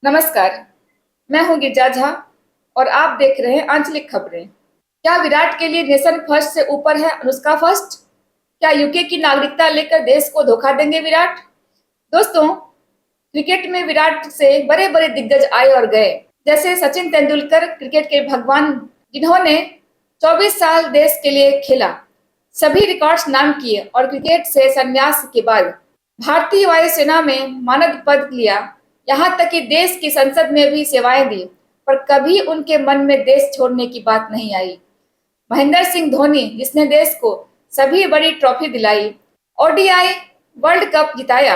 नमस्कार। मैं हूं गिरिजा झा और आप देख रहे हैं आंचलिक खबरें। क्या विराट के लिए नेशन फर्स्ट से ऊपर है अनुष्का फर्स्ट? क्या यूके की नागरिकता लेकर देश को धोखा देंगे विराट? दोस्तों, क्रिकेट में विराट से बड़े बड़े दिग्गज आए और गए, जैसे सचिन तेंदुलकर, क्रिकेट के भगवान, जिन्होंने 24 साल देश के लिए खेला, सभी रिकॉर्ड्स नाम किए और क्रिकेट से संन्यास के बाद भारतीय वायुसेना में मानद पद लिया। यहाँ तक कि देश की संसद में भी सेवाएं दी, पर कभी उनके मन में देश छोड़ने की बात नहीं आई। महेंद्र सिंह धोनी, जिसने देश को सभी बड़ी ट्रॉफी दिलाई, ओडीआई वर्ल्ड कप जिताया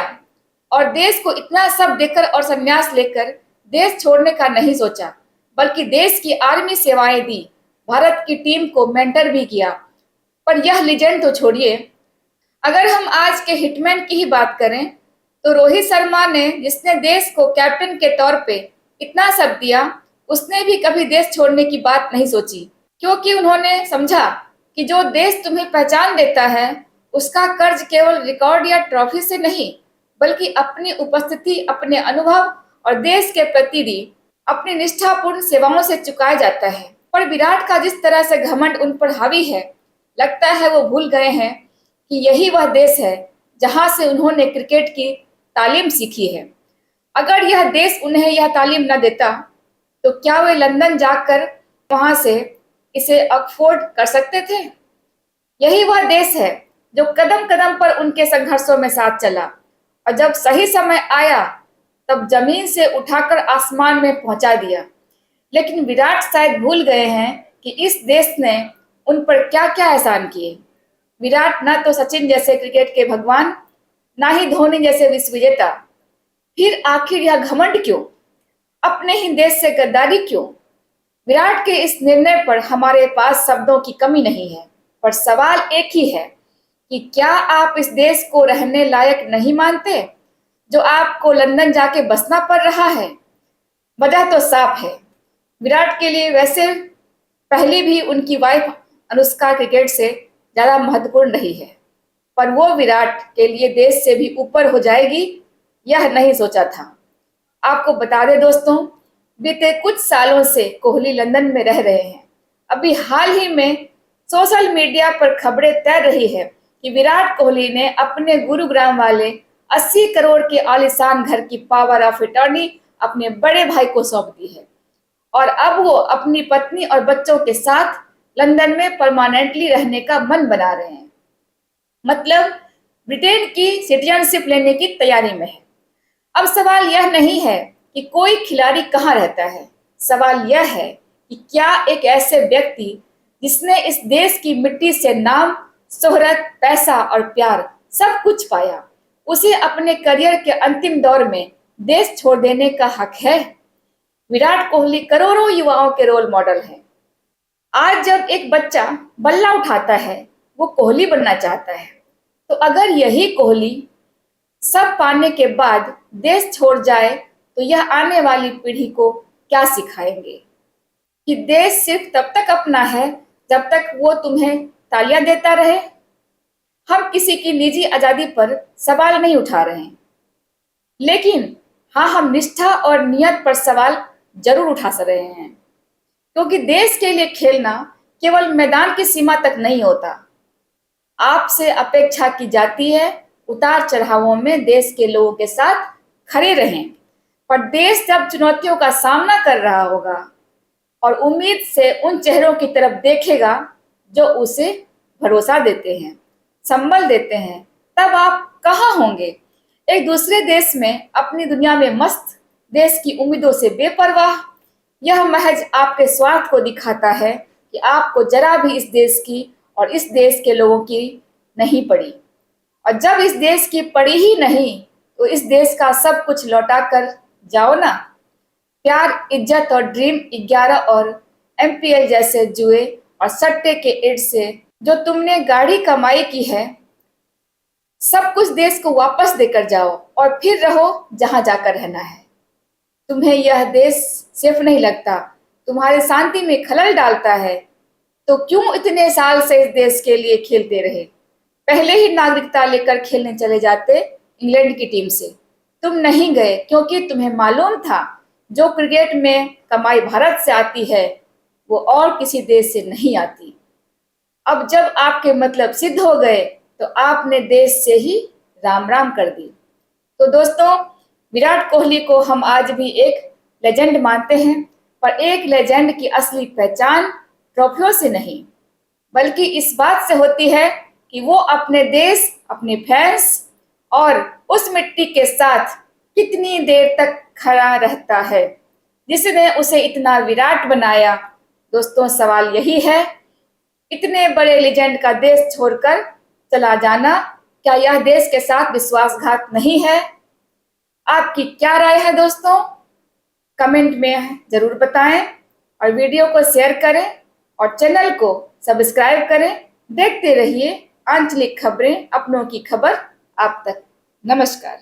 और देश को इतना सब देकर और संन्यास लेकर देश छोड़ने का नहीं सोचा, बल्कि देश की आर्मी सेवाएं दी, भारत की टीम को मेंटर भी किया। पर यह लीजेंड तो छोड़िए, अगर हम आज के हिटमैन की ही बात करें तो रोहित शर्मा ने, जिसने देश को कैप्टन के तौर पे इतना सब दिया, उसने भी कभी देश छोड़ने की बात नहीं सोची, क्योंकि उन्होंने समझा कि जो देश तुम्हें पहचान देता है उसका कर्ज केवल रिकॉर्ड या ट्रॉफी से नहीं, बल्कि अपनी उपस्थिति, अपने अनुभव और देश के प्रति दी अपनी निष्ठापूर्ण सेवाओं से चुकाया जाता है। पर विराट का जिस तरह से घमंड उन पर हावी है, लगता है वो भूल गए हैं कि यही वह देश है जहां से उन्होंने क्रिकेट की तालीम सीखी है। अगर यह देश उन्हें यह तालीम न देता तो क्या वे लंदन जाकर वहां से इसे अफोर्ड कर सकते थे? यही वह देश है जो कदम कदम पर उनके संघर्षों में साथ चला और जब सही समय आया तब जमीन से उठाकर आसमान में पहुंचा दिया। लेकिन विराट शायद भूल गए हैं कि इस देश ने उन पर क्या क्या एहसान किए। विराट ना तो सचिन जैसे क्रिकेट के भगवान, ना ही धोनी जैसे विश्व विजेता। फिर आखिर यह घमंड क्यों? अपने ही देश से गद्दारी क्यों? विराट के इस निर्णय पर हमारे पास शब्दों की कमी नहीं है, पर सवाल एक ही है कि क्या आप इस देश को रहने लायक नहीं मानते, जो आपको लंदन जाके बसना पड़ रहा है? वजह तो साफ है। विराट के लिए वैसे पहले भी उनकी वाइफ अनुष्का क्रिकेट से ज्यादा महत्वपूर्ण रही है, पर वो विराट के लिए देश से भी ऊपर हो जाएगी, यह नहीं सोचा था। आपको बता दें दोस्तों, बीते कुछ सालों से कोहली लंदन में रह रहे हैं। अभी हाल ही में सोशल मीडिया पर खबरें तैर रही है कि विराट कोहली ने अपने गुरुग्राम वाले 80 करोड़ के आलीशान घर की पावर ऑफ अटॉर्नी अपने बड़े भाई को सौंप दी है और अब वो अपनी पत्नी और बच्चों के साथ लंदन में परमानेंटली रहने का मन बना रहे हैं। मतलब ब्रिटेन की सिटीजनशिप लेने की तैयारी में है। अब सवाल यह नहीं है कि कोई खिलाड़ी कहाँ रहता है, सवाल यह है कि क्या एक ऐसे व्यक्ति जिसने इस देश की मिट्टी से नाम, शोहरत, पैसा और प्यार सब कुछ पाया, उसे अपने करियर के अंतिम दौर में देश छोड़ देने का हक है? विराट कोहली करोड़ों युवाओं के रोल मॉडल हैं। आज जब एक बच्चा बल्ला उठाता है, वो कोहली बनना चाहता है। तो अगर यही कोहली सब पाने के बाद देश छोड़ जाए तो यह आने वाली पीढ़ी को क्या सिखाएंगे? कि देश सिर्फ तब तक अपना है जब तक वो तुम्हें तालियां देता रहे। हम किसी की निजी आजादी पर सवाल नहीं उठा रहे हैं, लेकिन हाँ, हम निष्ठा और नियत पर सवाल जरूर उठा रहे हैं, क्योंकि देश के लिए खेलना केवल मैदान की सीमा तक नहीं होता। आपसे अपेक्षा की जाती है उतार चढ़ावों में देश के लोगों के साथ खड़े रहें, पर देश जब चुनौतियों का सामना कर रहा होगा और उम्मीद से उन चेहरों की तरफ देखेगा जो उसे भरोसा देते हैं, संबल देते हैं, तब आप कहाँ होंगे? एक दूसरे देश में, अपनी दुनिया में मस्त, देश की उम्मीदों से बेपरवाह। यह महज आपके स्वार्थ को दिखाता है कि आपको जरा भी इस देश की और इस देश के लोगों की नहीं पड़ी। और जब इस देश की पड़ी ही नहीं तो इस देश का सब कुछ लौटा कर जाओ ना। प्यार, इज्जत और ड्रीम 11 और एमपीएल जैसे जुए और सट्टे के एड से जो तुमने गाढ़ी कमाई की है, सब कुछ देश को वापस देकर जाओ और फिर रहो जहां जाकर रहना है। तुम्हें यह देश सेफ नहीं लगता, तुम्हारी शांति में खलल डालता है, तो क्यों इतने साल से इस देश के लिए खेलते रहे? पहले ही नागरिकता लेकर खेलने चले जाते इंग्लैंड की टीम से। तुम नहीं गए क्योंकि तुम्हें मालूम था जो क्रिकेट में कमाई भारत से आती है वो और किसी देश से नहीं आती। अब जब आपके मतलब सिद्ध हो गए तो आपने देश से ही राम राम कर दी। तो दोस्तों, विराट कोहली को हम आज भी एक लेजेंड मानते हैं, पर एक लेजेंड की असली पहचान ट्रॉफियों से नहीं बल्कि इस बात से होती है कि वो अपने देश, अपने फैंस और उस मिट्टी के साथ कितनी देर तक खड़ा रहता है जिसने उसे इतना विराट बनाया। दोस्तों, सवाल यही है, इतने बड़े लेजेंड का देश छोड़कर चला जाना, क्या यह देश के साथ विश्वासघात नहीं है? आपकी क्या राय है दोस्तों? कमेंट में जरूर बताएं और वीडियो को शेयर करें और चैनल को सब्सक्राइब करें। देखते रहिए आंचलिक खबरें, अपनों की खबर आप तक। नमस्कार।